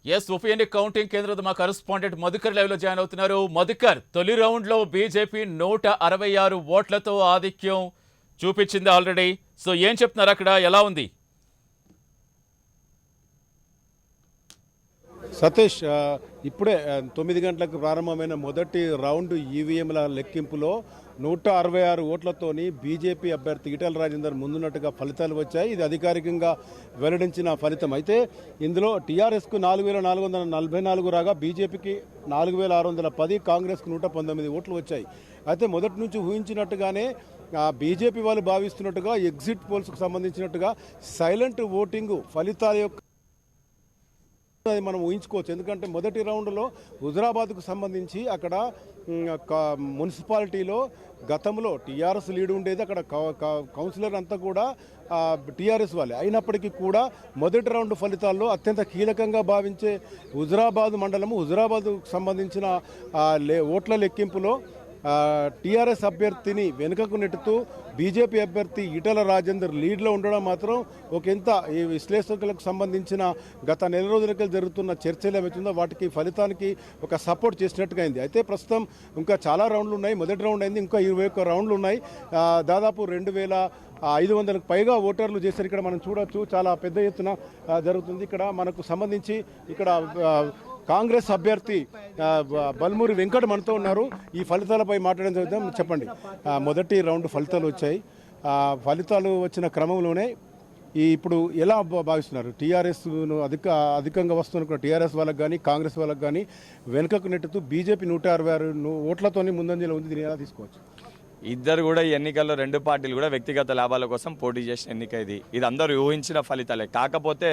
Yes ఉప ఎన్నిక counting కేంద్ರದ మా కరెస్పాండెంట్ మధుకర్ లైవ్ లో జాయిన్ అవుతున్నారు. మధుకర్, తొలి రౌండ్ లో బీజేపీ 166 ఓట్లతో ఆధిక్యం చూపించింది ఆల్రెడీ. సో ఏం చెప్తున్నారు, అక్కడ ఎలా ఉంది? సతీష్, ఇప్పుడే 9 గంటలకు ప్రారంభమైన మొదటి రౌండ్ ఈవీఎంల లెక్కింపులో 166 ఓట్లతోని బీజేపీ అభ్యర్థి ఈటెల రాజేందర్ ముందున్నట్టుగా ఫలితాలు వచ్చాయి. ఇది అధికారికంగా వెల్లడించిన ఫలితం. అయితే ఇందులో టీఆర్ఎస్కు 4444 రాగా బీజేపీకి 4610, కాంగ్రెస్కు 119 ఓట్లు వచ్చాయి. అయితే మొదటి నుంచి ఊహించినట్టుగానే బీజేపీ వాళ్ళు భావిస్తున్నట్టుగా ఎగ్జిట్ పోల్స్కు సంబంధించినట్టుగా సైలెంట్ ఓటింగ్ ఫలితాల యొక్క అది మనం ఊహించుకోవచ్చు. ఎందుకంటే మొదటి రౌండ్లో హుజరాబాద్కు సంబంధించి అక్కడ మున్సిపాలిటీలో గతంలో టీఆర్ఎస్ లీడ్ ఉండేది. అక్కడ కౌన్సిలర్ అంతా కూడా టీఆర్ఎస్ వాళ్ళే అయినప్పటికీ కూడా మొదటి రౌండ్ ఫలితాల్లో అత్యంత కీలకంగా భావించే హుజరాబాద్ మండలము, హుజరాబాద్కు సంబంధించిన ఓట్ల లెక్కింపులో టీఆర్ఎస్ అభ్యర్థిని వెనుకకు నెట్టుతూ బీజేపీ అభ్యర్థి ఈటెల రాజేందర్ లీడ్లో ఉండడం మాత్రం ఒకంత ఈ విశ్లేషకులకు సంబంధించిన గత నెల రోజులకి జరుగుతున్న చర్చలు ఏమవుతుందో వాటికి ఫలితానికి ఒక సపోర్ట్ చేసినట్టుగా అయింది. అయితే ప్రస్తుతం ఇంకా చాలా రౌండ్లు ఉన్నాయి. మొదటి రౌండ్ అయింది, ఇంకా 21 రౌండ్లు ఉన్నాయి. దాదాపు 2500కు పైగా ఓటర్లు చేశారు. ఇక్కడ మనం చూడొచ్చు, చాలా పెద్ద ఎత్తున జరుగుతుంది. ఇక్కడ మనకు సంబంధించి ఇక్కడ కాంగ్రెస్ అభ్యర్థి బల్మూరి వెంకట్ మనతో ఉన్నారు. ఈ ఫలితాలపై మాట్లాడడం జరుగుతాం. చెప్పండి, మొదటి రౌండ్ ఫలితాలు వచ్చాయి. ఫలితాలు వచ్చిన క్రమంలోనే ఇప్పుడు ఎలా భావిస్తున్నారు? టీఆర్ఎస్ను అధికంగా వస్తున్న టీఆర్ఎస్ వాళ్ళకి కానీ కాంగ్రెస్ వాళ్ళకి కానీ వెనుకకు నెట్టుతూ బీజేపీ 166 ఓట్లతోని ముందంజలో ఉంది. దీన్ని ఎలా తీసుకోవచ్చు? ఇద్దరు కూడా ఈ ఎన్నికల్లో రెండు పార్టీలు కూడా వ్యక్తిగత లాభాల కోసం పోటీ చేసిన ఎన్నిక ఇది అందరూ ఊహించిన ఫలితాలే. కాకపోతే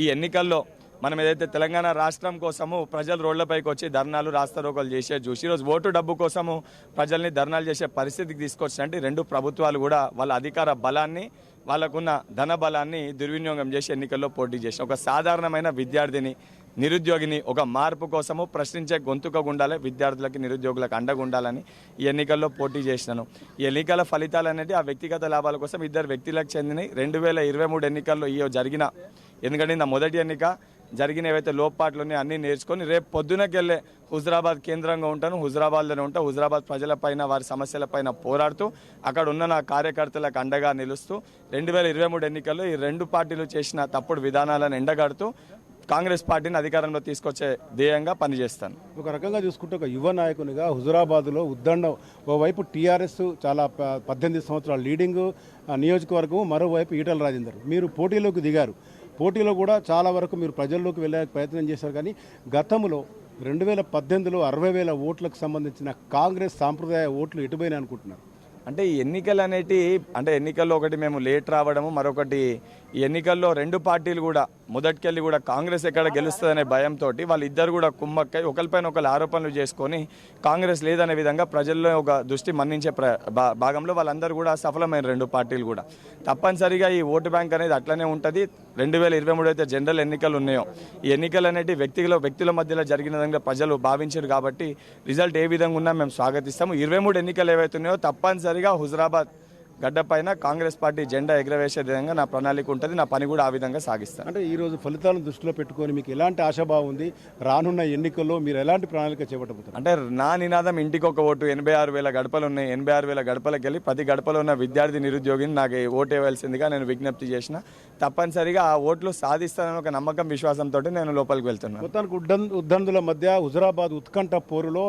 ఈ ఎన్నికల్లో మనం ఏదైతే తెలంగాణ రాష్ట్రం కోసము ప్రజలు రోడ్లపైకి వచ్చి ధర్నాలు రాస్తారోకలు చేసే చూసి ఈరోజు ఓటు డబ్బు కోసము ప్రజల్ని ధర్నాలు చేసే పరిస్థితికి తీసుకొచ్చినట్టు రెండు ప్రభుత్వాలు కూడా వాళ్ళ అధికార బలాన్ని, వాళ్ళకున్న ధన బలాన్ని దుర్వినియోగం చేసి ఎన్నికల్లో పోటీ చేసిన ఒక సాధారణమైన విద్యార్థిని, నిరుద్యోగిని ఒక మార్పు కోసము ప్రశ్నించే గొంతుకగా ఉండాలి, విద్యార్థులకి నిరుద్యోగులకు అండగా ఉండాలని ఈ ఎన్నికల్లో పోటీ చేసినాను. ఈ ఎన్నికల ఫలితాలు అనేది ఆ వ్యక్తిగత లాభాల కోసం ఇద్దరు వ్యక్తులకు చెందినవి. 2023 ఎన్నికల్లో జరిగిన, ఎందుకంటే నా మొదటి ఎన్నిక జరిగిన ఏవైతే లోపాట్లు ఉన్నాయో అన్నీ నేర్చుకొని రేపు పొద్దునకెళ్ళే హుజరాబాద్ కేంద్రంగా ఉంటాను, హుజరాబాద్లోనే ఉంటా. హుజరాబాద్ ప్రజలపైన వారి సమస్యలపైన పోరాడుతూ అక్కడ ఉన్న నా కార్యకర్తలకు అండగా నిలుస్తూ 2023 ఎన్నికల్లో ఈ రెండు పార్టీలు చేసిన తప్పుడు విధానాలను ఎండగడుతూ కాంగ్రెస్ పార్టీని అధికారంలో తీసుకొచ్చే ధ్యేయంగా పనిచేస్తాను. ఒక రకంగా చూసుకుంటే ఒక యువ నాయకునిగా హుజురాబాద్లో ఉద్దండం, ఓవైపు టీఆర్ఎస్ చాలా 18 సంవత్సరాల లీడింగ్ నియోజకవర్గం, మరోవైపు ఈటెల రాజేందర్, మీరు పోటీలోకి దిగారు. పోటీలో కూడా చాలా వరకు మీరు ప్రజల్లోకి వెళ్ళే ప్రయత్నం చేశారు. కానీ గతంలో 2018లో 60,000 ఓట్లకు సంబంధించిన కాంగ్రెస్ సాంప్రదాయ ఓట్లు ఎటుపోయినాయి అనుకుంటున్నారు? అంటే ఈ ఎన్నికలు అనేటి, అంటే ఎన్నికల్లో ఒకటి మేము లేట్ రావడము, మరొకటి ఈ ఎన్నికల్లో రెండు పార్టీలు కూడా మొదటికెళ్ళి కూడా కాంగ్రెస్ ఎక్కడ గెలుస్తుందనే భయంతో వాళ్ళిద్దరు కూడా కుమ్మక్కై ఒకరిపైన ఒకరు ఆరోపణలు చేసుకొని కాంగ్రెస్ లేదనే విధంగా ప్రజల్లో ఒక దృష్టి మన్నించే భాగంలో వాళ్ళందరూ కూడా సఫలమైన రెండు పార్టీలు కూడా. తప్పనిసరిగా ఈ ఓటు బ్యాంక్ అనేది అట్లనే ఉంటుంది. 2023 అయితే జనరల్ ఎన్నికలు ఉన్నాయో ఈ ఎన్నికలు అనేవి వ్యక్తుల మధ్యలో జరిగిన విధంగా ప్రజలు భావించారు. కాబట్టి రిజల్ట్ ఏ విధంగా ఉన్నా మేము స్వాగతిస్తాము. 23 ఎన్నికలు ఏవైతే ఉన్నాయో తప్పనిసరిగా హుజరాబాద్ గడ్డపైన కాంగ్రెస్ పార్టీ జెండా ఎగురవేసే విధంగా నా ప్రణాళిక ఉంటుంది. నా పని కూడా ఆ విధంగా సాగిస్తాను. అంటే ఈరోజు ఫలితాలను దృష్టిలో పెట్టుకొని మీకు ఎలాంటి ఆశాభావం ఉంది? రానున్న ఎన్నికల్లో మీరు ఎలాంటి ప్రణాళిక చేపట్టబోతున్నారు? అంటే నా నినాదం ఇంటికి ఒక ఓటు. 86,000 గడపలు ఉన్నాయి. 86,000 గడపలకు వెళ్ళి ప్రతి గడపలో ఉన్న విద్యార్థి నిరుద్యోగిని నాకు ఓటు ఇవ్వాల్సిందిగా నేను విజ్ఞప్తి చేసిన. తప్పనిసరిగా ఆ ఓట్లు సాధిస్తానని ఒక నమ్మకం, విశ్వాసంతో నేను లోపలికి వెళ్తున్నాను. మొత్తానికి ఉద్దండుల మధ్య హుజురాబాద్ ఉత్కంఠ పోరులో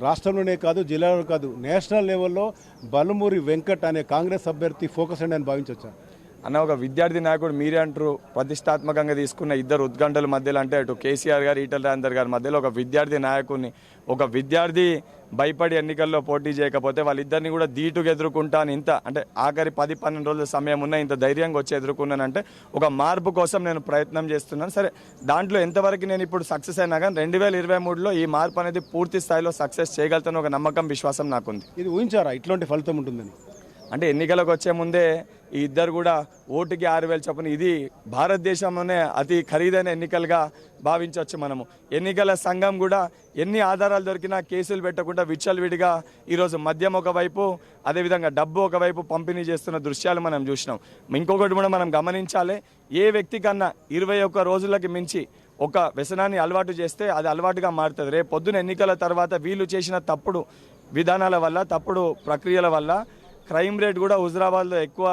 రాష్ట్రంలోనే కాదు, జిల్లాలో కాదు, నేషనల్ లెవెల్లో బల్మూరి వెంకట్ అనే కాంగ్రెస్ అభ్యర్థి ఫోకస్ అని భావించవచ్చా? అన్న, ఒక విద్యార్థి నాయకుడు మీరే అంటారు, ప్రతిష్టాత్మకంగా తీసుకున్న ఇద్దరు ఉద్గంటల మధ్యలో, అంటే అటు కేసీఆర్ గారు, ఈటెల రాజేందర్ గారి మధ్యలో ఒక విద్యార్థి నాయకుడిని, ఒక విద్యార్థి భయపడి ఎన్నికల్లో పోటీ చేయకపోతే వాళ్ళిద్దరిని కూడా ధీటుగా ఎదుర్కొంటాను. ఇంత అంటే ఆఖరి 10-12 రోజుల సమయం ఉన్న ఇంత ధైర్యంగా వచ్చి ఎదుర్కొన్నానంటే ఒక మార్పు కోసం నేను ప్రయత్నం చేస్తున్నాను. సరే, దాంట్లో ఎంతవరకు నేను ఇప్పుడు సక్సెస్ అయినా కానీ 2023లో ఈ మార్పు అనేది పూర్తి స్థాయిలో సక్సెస్ చేయగలుగుతాను ఒక నమ్మకం, విశ్వాసం నాకుంది. ఇది ఊహించారా ఇట్లాంటి ఫలితం ఉంటుందని? అంటే ఎన్నికలకు వచ్చే ముందే ఈ ఇద్దరు కూడా ఓటుకి 6,000 చొప్పున, ఇది భారతదేశంలోనే అతి ఖరీదైన ఎన్నికలుగా భావించవచ్చు మనము. ఎన్నికల సంఘం కూడా ఎన్ని ఆధారాలు దొరికినా కేసులు పెట్టకుండా విచ్చలవిడిగా ఈరోజు మద్యం ఒకవైపు, అదేవిధంగా డబ్బు ఒకవైపు పంపిణీ చేస్తున్న దృశ్యాలు మనం చూసినాం. ఇంకొకటి కూడా మనం గమనించాలి, ఏ వ్యక్తి కన్నా 21 రోజులకి మించి ఒక వ్యసనాన్ని అలవాటు చేస్తే అది అలవాటుగా మారుతుంది. రేపు పొద్దున ఎన్నికల తర్వాత వీళ్ళు చేసిన తప్పుడు విధానాల వల్ల, తప్పుడు ప్రక్రియల వల్ల క్రైమ్ రేట్ కూడా హుజరాబాద్లో ఎక్కువ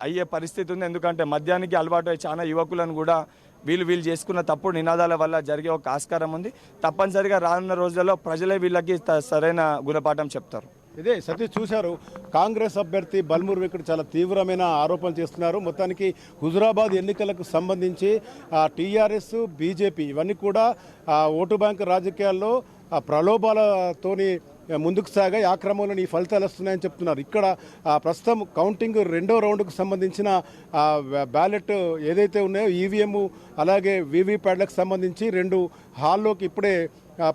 అయ్యే పరిస్థితి ఉంది. ఎందుకంటే మద్యానికి అలవాటు అయ్యి చాలా యువకులను కూడా వీళ్ళు చేసుకున్న తప్పుడు నినాదాల వల్ల జరిగే ఒక ఆస్కారం ఉంది. తప్పనిసరిగా రానున్న రోజుల్లో ప్రజలే వీళ్ళకి సరైన గుణపాఠం చెప్తారు. ఇదే సతీష్ చూశారు, కాంగ్రెస్ అభ్యర్థి బల్మూర్ వెంకట్ చాలా తీవ్రమైన ఆరోపణలు చేస్తున్నారు. మొత్తానికి హుజురాబాద్ ఎన్నికలకు సంబంధించి టీఆర్ఎస్, బీజేపీ ఇవన్నీ కూడా ఓటు బ్యాంకు రాజకీయాల్లో ప్రలోభాలతోని ముందుకు సాగాయి. ఆ క్రమంలో ఈ ఫలితాలు వస్తున్నాయని చెప్తున్నారు. ఇక్కడ ప్రస్తుతం కౌంటింగ్ రెండో రౌండ్కు సంబంధించిన బ్యాలెట్ ఏదైతే ఉన్నాయో ఈవీఎం అలాగే వీవీప్యాట్లకు సంబంధించి 2 హాల్లోకి ఇప్పుడే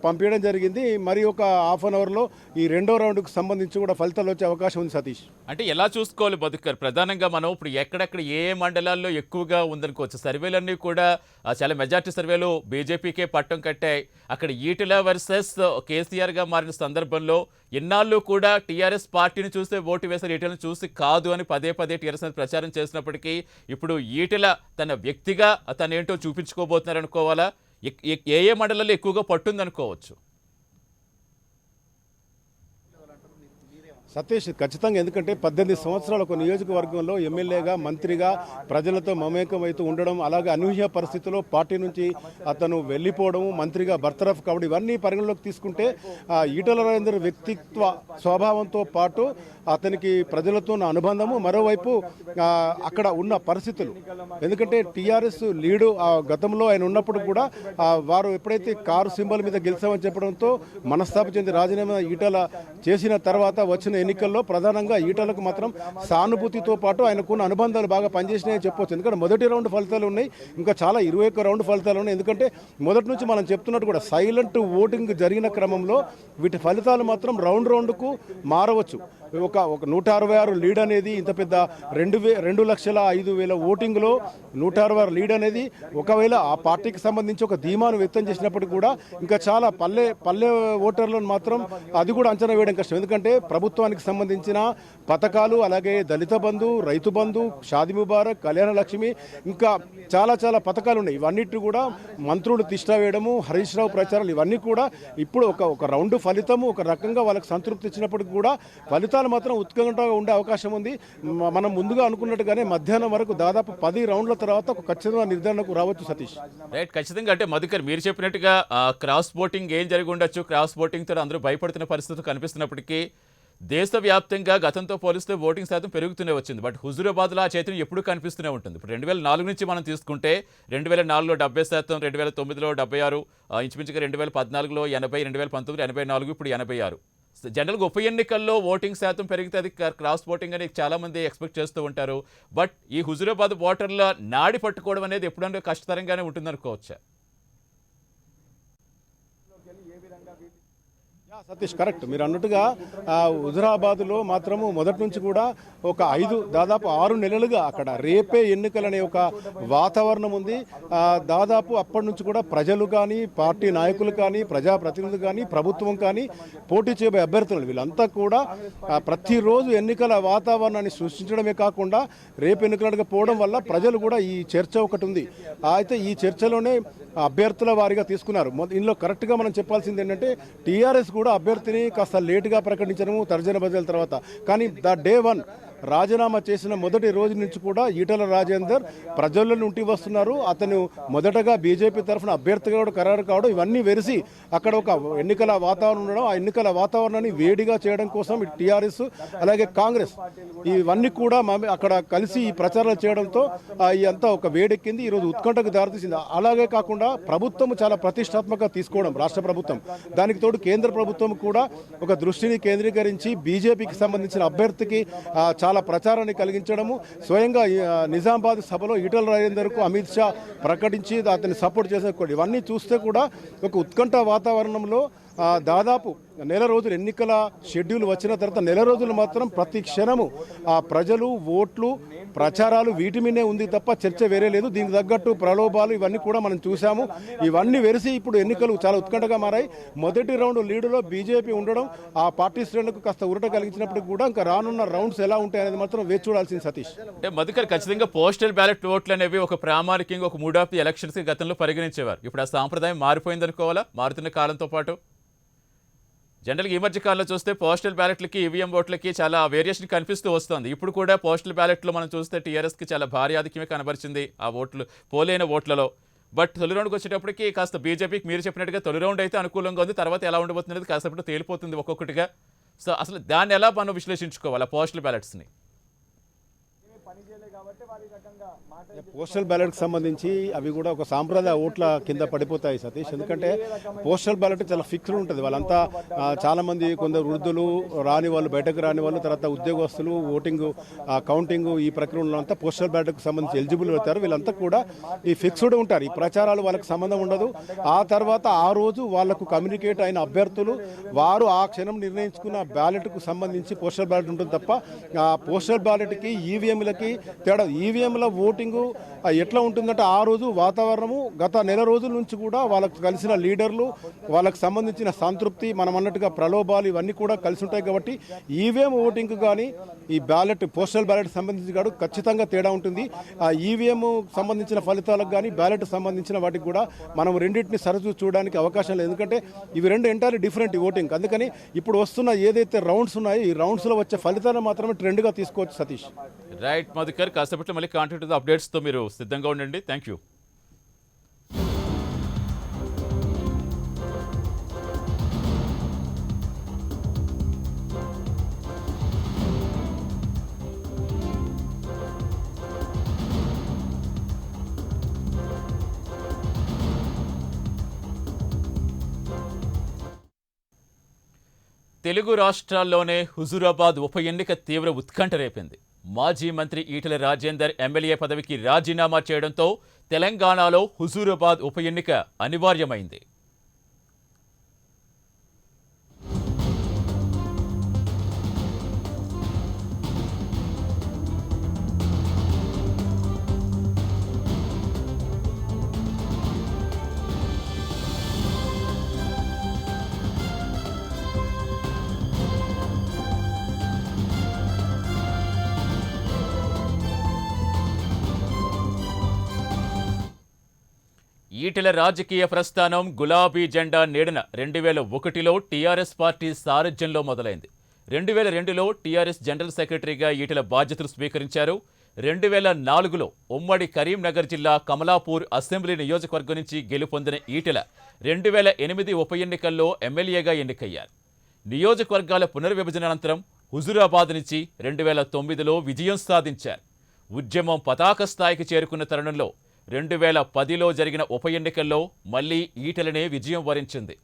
పంపించడం జరిగింది. మరి ఒక హాఫ్ అన్ అవర్లో ఈ రెండో రౌండ్కు సంబంధించి కూడా ఫలితాలు వచ్చే అవకాశం ఉంది. సతీష్, అంటే ఎలా చూసుకోవాలి మధుకర్? ప్రధానంగా మనం ఇప్పుడు ఎక్కడెక్కడ ఏ మండలాల్లో ఎక్కువగా ఉందనుకోవచ్చు. సర్వేలన్నీ కూడా చాలా మెజార్టీ సర్వేలు బీజేపీకే పట్టం కట్టాయి. అక్కడ ఈటెల వర్సెస్ కేసీఆర్గా మారిన సందర్భంలో ఎన్నాళ్ళు కూడా టీఆర్ఎస్ పార్టీని చూస్తే ఓటు వేసారు, ఈటెలను చూసి కాదు అని పదే టీఆర్ఎస్ ప్రచారం చేసినప్పటికీ ఇప్పుడు ఈటెల తన వ్యక్తిగా తనేంటో చూపించుకోబోతున్నారు అనుకోవాలా? ఏ మండలాల్లో ఎక్కువగా పట్టుందనుకోవచ్చు? సతీష్, ఖచ్చితంగా. ఎందుకంటే 18 సంవత్సరాల ఒక నియోజకవర్గంలో ఎమ్మెల్యేగా, మంత్రిగా ప్రజలతో మమేకం అవుతూ ఉండడం, అలాగే అనూహ్య పరిస్థితుల్లో పార్టీ నుంచి అతను వెళ్ళిపోవడం, మంత్రిగా బర్తరఫ్ కావడం, ఇవన్నీ పరిగణలోకి తీసుకుంటే ఈటల రాజేందర్ వ్యక్తిత్వ స్వభావంతో పాటు అతనికి ప్రజలతో ఉన్న అనుబంధము, మరోవైపు అక్కడ ఉన్న పరిస్థితులు. ఎందుకంటే టీఆర్ఎస్ లీడు గతంలో ఆయన ఉన్నప్పుడు కూడా వారు ఎప్పుడైతే కారు సింబల్ మీద గెలిచామని చెప్పడంతో మనస్తాపం చెంది రాజీనామా ఈటల చేసిన తర్వాత వచ్చిన ఎన్నికల్లో ప్రధానంగా ఈటలకు మాత్రం సానుభూతితో పాటు ఆయనకున్న అనుబంధాలు బాగా పనిచేసినాయని చెప్పవచ్చు. ఎందుకంటే మొదటి రౌండ్ ఫలితాలు ఉన్నాయి, ఇంకా చాలా 21 రౌండ్ ఫలితాలు ఉన్నాయి. ఎందుకంటే మొదటి నుంచి మనం చెప్తున్నట్టు కూడా సైలెంట్ ఓటింగ్ జరిగిన క్రమంలో వీటి ఫలితాలు మాత్రం రౌండ్కు మారవచ్చు. ఒక 166 లీడ్ అనేది ఇంత పెద్ద 2,05,000 ఓటింగ్లో 166 లీడ్ అనేది ఒకవేళ ఆ పార్టీకి సంబంధించి ఒక ధీమాను వ్యక్తం చేసినప్పటికీ కూడా ఇంకా చాలా పల్లె ఓటర్లను మాత్రం అది కూడా అంచనా వేయడం కష్టం. ఎందుకంటే ప్రభుత్వానికి సంబంధించిన పథకాలు, అలాగే దళిత బంధు, రైతు బంధు, షాది ముబారక్, కళ్యాణ లక్ష్మి, ఇంకా చాలా పథకాలు ఉన్నాయి. ఇవన్నిటి కూడా మంత్రులు తిష్ట వేయడము, హరీష్ రావు ప్రచారాలు, ఇవన్నీ కూడా ఇప్పుడు ఒక రౌండ్ ఫలితము ఒక రకంగా వాళ్ళకి సంతృప్తి ఇచ్చినప్పటికీ కూడా ఫలితాలు మాత్రం ఉత్కంఠగా ఉండే అవకాశం ఉంది. మనం ముందుగా అనుకున్నట్టుగానే మధ్యాహ్నం వరకు దాదాపు 10 రౌండ్ల తర్వాత ఒక ఖచ్చితమైన నిర్ధారణకు రావచ్చు. సతీష్, రైట్, ఖచ్చితంగా. అంటే మధుకర్, మీరు చెప్పినట్టుగా క్రాస్ ఓటింగ్ ఏం జరిగి ఉండొచ్చు, క్రాస్ ఓటింగ్ తో అందరూ భయపడుతున్న పరిస్థితులు కనిపిస్తున్నప్పటికీ దేశవ్యాప్తంగా గతంతో పోలిస్తే ఓటింగ్ శాతం పెరుగుతూనే వచ్చింది. బట్ హుజూరాబాద్లో ఆ చైతన్యం ఎప్పుడూ కనిపిస్తూనే ఉంటుంది. ఇప్పుడు 2004 నుంచి మనం తీసుకుంటే 2004లో 70%, 2009లో 76, ఇంచుమించుగా 2014లో 80, 2019లో 84, ఇప్పుడు 86. జనరల్గా ఉప ఎన్నికల్లో ఓటింగ్ శాతం పెరిగితే అది క్రాస్ ఓటింగ్ అని చాలామంది ఎక్స్పెక్ట్ చేస్తూ ఉంటారు. బట్ ఈ హుజూరాబాద్ ఓటర్ల నాడి పట్టుకోవడం అనేది ఎప్పుడన్నా కష్టతరంగానే ఉంటుందనుకోవచ్చా? సతీష్, కరెక్ట్. మీరు అన్నట్టుగా హుజురాబాద్లో మాత్రము మొదటి నుంచి కూడా ఒక దాదాపు 6 నెలలుగా అక్కడ రేపే ఎన్నికలనే ఒక వాతావరణం ఉంది. దాదాపు అప్పటి నుంచి కూడా ప్రజలు కానీ, పార్టీ నాయకులు కానీ, ప్రజాప్రతినిధులు కానీ, ప్రభుత్వం కానీ, పోటీ చేయబోయే అభ్యర్థులు వీళ్ళంతా కూడా ప్రతిరోజు ఎన్నికల వాతావరణాన్ని సృష్టించడమే కాకుండా రేపు ఎన్నికలకు పోవడం వల్ల ప్రజలు కూడా ఈ చర్చ ఒకటి ఉంది. అయితే ఈ చర్చలోనే అభ్యర్థుల వారిగా తీసుకున్నారు. ఇందులో కరెక్ట్గా మనం చెప్పాల్సింది ఏంటంటే టీఆర్ఎస్ కూడా అభ్యర్థిని కాస్త లేటుగా ప్రకటించడము తర్జన బదుల తర్వాత, కానీ డే 1 రాజీనామా చేసిన మొదటి రోజు నుంచి కూడా ఈటల రాజేందర్ ప్రజల నుండి వస్తున్నారు. అతను మొదటగా బీజేపీ తరఫున అభ్యర్థిగా ఖరారు కావడం, ఇవన్నీ వెరిసి అక్కడ ఒక ఎన్నికల వాతావరణం ఉండడం, ఆ ఎన్నికల వాతావరణాన్ని వేడిగా చేయడం కోసం టీఆర్ఎస్ అలాగే కాంగ్రెస్ ఇవన్నీ కూడా అక్కడ కలిసి ఈ ప్రచారాలు చేయడంతో అంతా ఒక వేడెక్కింది. ఈరోజు ఉత్కంఠకు దారితీసింది. అలాగే కాకుండా ప్రభుత్వం చాలా ప్రతిష్టాత్మకంగా తీసుకోవడం, రాష్ట్ర ప్రభుత్వం, దానికి తోడు కేంద్ర ప్రభుత్వం కూడా ఒక దృష్టిని కేంద్రీకరించి బీజేపీకి సంబంధించిన అభ్యర్థికి చాలా ప్రచారాన్ని కలిగించడము, స్వయంగా నిజామాబాద్ సభలో ఈటల రాజేందర్కు అమిత్ షా ప్రకటించి అతన్ని సపోర్ట్ చేసే, ఇవన్నీ చూస్తే కూడా ఒక ఉత్కంఠ వాతావరణంలో దాదాపు నెల రోజులు ఎన్నికల షెడ్యూల్ వచ్చిన తర్వాత నెల రోజులు మాత్రం ప్రతి క్షణము ప్రజలు ఓట్లు ప్రచారాలు వీటి మీదే ఉంది తప్ప చర్చ వేరే లేదు. దీనికి తగ్గట్టు ప్రలోభాలు ఇవన్నీ కూడా మనం చూసాము. ఇవన్నీ వెరిసి ఇప్పుడు ఎన్నికలు చాలా ఉత్కంఠగా మారాయి. మొదటి రౌండ్ లీడులో బీజేపీ ఉండడం ఆ పార్టీ శ్రేణులకు కాస్త ఊరట కలిగించినప్పటికీ కూడా ఇంకా రానున్న రౌండ్స్ ఎలా ఉంటాయనేది మాత్రం వేచి చూడాల్సింది సతీష్. అంటే మధుకర్, ఖచ్చితంగా పోస్టల్ బ్యాలెట్ ఓట్లు అనేవి ఒక ప్రామాణికంగా ఒక మూడ్ ఆఫ్ ది ఎలక్షన్స్ గతంలో పరిగణించేవారు. ఇప్పుడు ఆ సాంప్రదాయం మారిపోయింది అనుకోవాలా మారుతున్న కాలంతో పాటు? జనరల్గా ఈ మధ్య కాలంలో చూస్తే పోస్టల్ బ్యాలెట్లకి ఈవీఎం ఓట్లకి చాలా వేరియేషన్ కనిపిస్తూ వస్తుంది. ఇప్పుడు కూడా పోస్టల్ బ్యాలెట్లో మనం చూస్తే టీఆర్ఎస్కి చాలా భారీ ఆధిక్యమే కనబరిచింది ఆ ఓట్లు పోలైన ఓట్లలో. బట్ తొలి రౌండ్కి వచ్చేటప్పటికి కాస్త బీజేపీకి మీరు చెప్పినట్టుగా తొలి రౌండ్ అయితే అనుకూలంగా ఉంది, తర్వాత ఎలా ఉండబోతున్నది కాసేపట్లో తేలిపోతుంది ఒక్కొక్కటిగా. సో అసలు దాన్ని ఎలా మనం విశ్లేషించుకోవాలి పోస్టల్ బ్యాలెట్స్ని? పోస్టల్ బ్యాలెట్కి సంబంధించి అవి కూడా ఒక సాంప్రదాయ ఓట్ల కింద పడిపోతాయి సతీష్. ఎందుకంటే పోస్టల్ బ్యాలెట్ చాలా ఫిక్స్డ్ ఉంటుంది. వాళ్ళంతా చాలా మంది కొందరు వృద్ధులు, రాని వాళ్ళు, బయటకు రాని వాళ్ళు, తర్వాత ఉద్యోగస్తులు, ఓటింగ్ కౌంటింగ్ ఈ ప్రక్రియలో అంతా పోస్టల్ బ్యాలెట్కి సంబంధించి ఎలిజిబుల్ అవుతారు. వీళ్ళంతా కూడా ఈ ఫిక్స్డ్ ఉంటారు. ఈ ప్రచారాలు వాళ్ళకి సంబంధం ఉండదు. ఆ తర్వాత ఆ రోజు వాళ్లకు కమ్యూనికేట్ అయిన అభ్యర్థులు వారు ఆ క్షణం నిర్ణయించుకున్న బ్యాలెట్కు సంబంధించి పోస్టల్ బ్యాలెట్ ఉంటుంది తప్ప పోస్టల్ బ్యాలెట్కి ఈవీఎంలకి తేడా. ఈవీఎంల ఓటింగు ఎట్లా ఉంటుందంటే ఆ రోజు వాతావరణము గత నెల రోజుల నుంచి కూడా వాళ్ళకు కలిసిన లీడర్లు, వాళ్ళకు సంబంధించిన సంతృప్తి, మనం అన్నట్టుగా ప్రలోభాలు ఇవన్నీ కూడా కలిసి ఉంటాయి. కాబట్టి ఈవీఎం ఓటింగ్ కానీ ఈ బ్యాలెట్ పోస్టల్ బ్యాలెట్ సంబంధించి కూడా ఖచ్చితంగా తేడా ఉంటుంది. ఆ ఈవీఎం సంబంధించిన ఫలితాలకు కానీ బ్యాలెట్ సంబంధించిన వాటికి కూడా మనం రెండింటిని సరిచూసి చూడడానికి అవకాశం లేదు. ఎందుకంటే ఇవి రెండు ఎంటైర్లీ డిఫరెంట్ ఓటింగ్. అందుకని ఇప్పుడు వస్తున్న ఏదైతే రౌండ్స్ ఉన్నాయో ఈ రౌండ్స్లో వచ్చే ఫలితాలను మాత్రమే ట్రెండ్గా తీసుకోవచ్చు సతీష్. రైట్ మధుకర్, కాసేపట్లో మళ్ళీ కాంటాక్ట్ అప్డేట్స్తో మీరు సిద్ధంగా ఉండండి. Thank you. తెలుగు రాష్ట్రాల్లోనే హుజూరాబాద్ ఉప ఎన్నిక తీవ్ర ఉత్కంఠ రేపింది. మాజీ మంత్రి ఈటెల రాజేందర్ ఎమ్మెల్యే పదవికి రాజీనామా చేయడంతో తెలంగాణలో హుజూరాబాద్ ఉప ఎన్నిక అనివార్యమైంది. ఈటెల రాజకీయ ప్రస్థానం గులాబీ జెండా నీడన 2001లో టీఆర్ఎస్ పార్టీ సారథ్యంలో మొదలైంది. 2002లో టీఆర్ఎస్ జనరల్ సెక్రటరీగా ఈటెల బాధ్యతలు స్వీకరించారు. 2004లో ఉమ్మడి కరీంనగర్ జిల్లా కమలాపూర్ అసెంబ్లీ నియోజకవర్గం నుంచి గెలుపొందిన ఈటెల 2008 ఉప ఎన్నికల్లో ఎమ్మెల్యేగా ఎన్నికయ్యారు. నియోజకవర్గాల పునర్విభజన అనంతరం హుజూరాబాద్ నుంచి 2009లో విజయం సాధించారు. ఉద్యమం పతాక స్థాయికి చేరుకున్న తరుణంలో 2010లో జరిగిన ఉప ఎన్నికల్లో మళ్లీ ఈటెలనే విజయం వరించింది.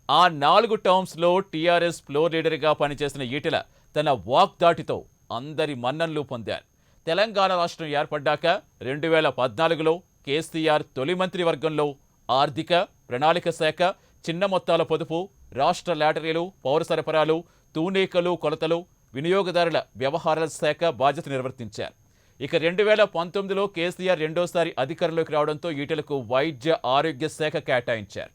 ఆ 4 టర్మ్స్లో టీఆర్ఎస్ ఫ్లోర్ లీడర్గా పనిచేసిన ఈటెల తన వాగ్దాటితో అందరి మన్ననలు పొందారు. తెలంగాణ రాష్ట్రం ఏర్పడ్డాక 2014లో కేసీఆర్ తొలి మంత్రివర్గంలో ఆర్థిక, ప్రణాళిక శాఖ, చిన్న మొత్తాల పొదుపు, రాష్ట్ర లాటరీలు, పౌర సరఫరాలు, తూనీకలు, కొలతలు, వినియోగదారుల వ్యవహారాల శాఖ బాధ్యత నిర్వర్తించారు. ఇక 2019లో కేసీఆర్ రెండోసారి అధికారంలోకి రావడంతో ఈటెలకు వైద్య ఆరోగ్య శాఖ కేటాయించారు.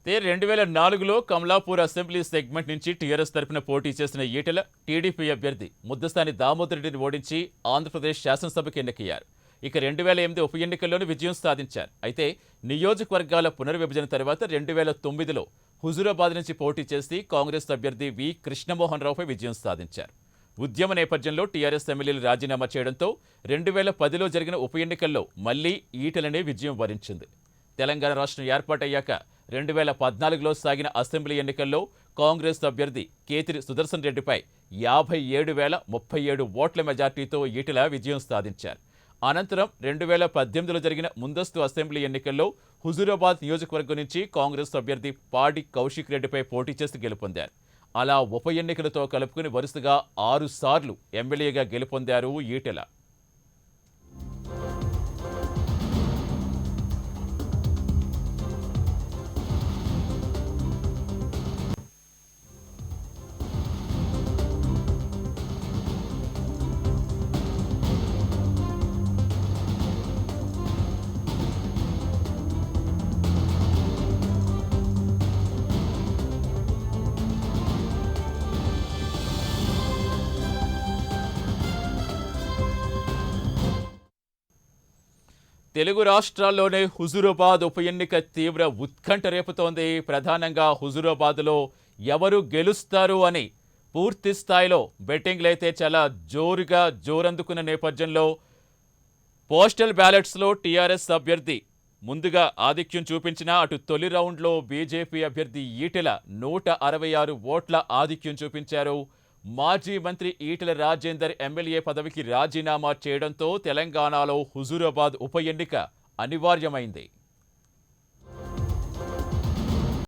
2004లో కమలాపూర్ అసెంబ్లీ సెగ్మెంట్ నుంచి టీఆర్ఎస్ తరపున పోటీ చేసిన ఈటెల టీడీపీ అభ్యర్థి ముద్దస్థాని దామోదర్ రెడ్డిని ఓడించి ఆంధ్రప్రదేశ్ శాసనసభకు ఎన్నికయ్యారు. ఇక 2008 ఉప ఎన్నికల్లోనూ విజయం సాధించారు. అయితే నియోజకవర్గాల పునర్విభజన తర్వాత 2009లో హుజూరాబాద్ నుంచి పోటీ చేసి కాంగ్రెస్ అభ్యర్థి వి కృష్ణమోహన్ రావుపై విజయం సాధించారు. ఉద్యమ నేపథ్యంలో టీఆర్ఎస్ ఎమ్మెల్యేలు రాజీనామా చేయడంతో 2010లో జరిగిన ఉప ఎన్నికల్లో మళ్లీ ఈటెలనే విజయం వరించింది. తెలంగాణ రాష్ట్రం ఏర్పాటయ్యాక 2014లో సాగిన అసెంబ్లీ ఎన్నికల్లో కాంగ్రెస్ అభ్యర్థి కేతిరి సుదర్శన్ రెడ్డిపై 57,037 ఓట్ల మెజార్టీతో ఈటెల విజయం సాధించారు. అనంతరం 2018లో జరిగిన ముందస్తు అసెంబ్లీ ఎన్నికల్లో హుజూరాబాద్ నియోజకవర్గం నుంచి కాంగ్రెస్ అభ్యర్థి పాడి కౌశిక్ రెడ్డిపై పోటీ చేసి గెలుపొందారు. అలా ఉప ఎన్నికలతో కలుపుకుని వరుసగా 6 సార్లు ఎమ్మెల్యేగా గెలుపొందారు ఈటెల. తెలుగు రాష్ట్రాల్లోనే హుజూరాబాద్ ఉప ఎన్నిక తీవ్ర ఉత్కంఠ రేపుతోంది. ప్రధానంగా హుజూరాబాద్లో ఎవరు గెలుస్తారు అని పూర్తి స్థాయిలో బెట్టింగ్లైతే చాలా జోరందుకున్న నేపథ్యంలో పోస్టల్ బ్యాలెట్స్లో టీఆర్ఎస్ అభ్యర్థి ముందుగా ఆధిక్యం చూపించినా అటు తొలి రౌండ్లో బీజేపీ అభ్యర్థి ఈటెల 166 ఓట్ల ఆధిక్యం చూపించారు. మాజీ మంత్రి ఈటెల రాజేందర్ ఎమ్మెల్యే పదవికి రాజీనామా చేయడంతో తెలంగాణలో హుజూరాబాద్ ఉప ఎన్నిక అనివార్యమైంది.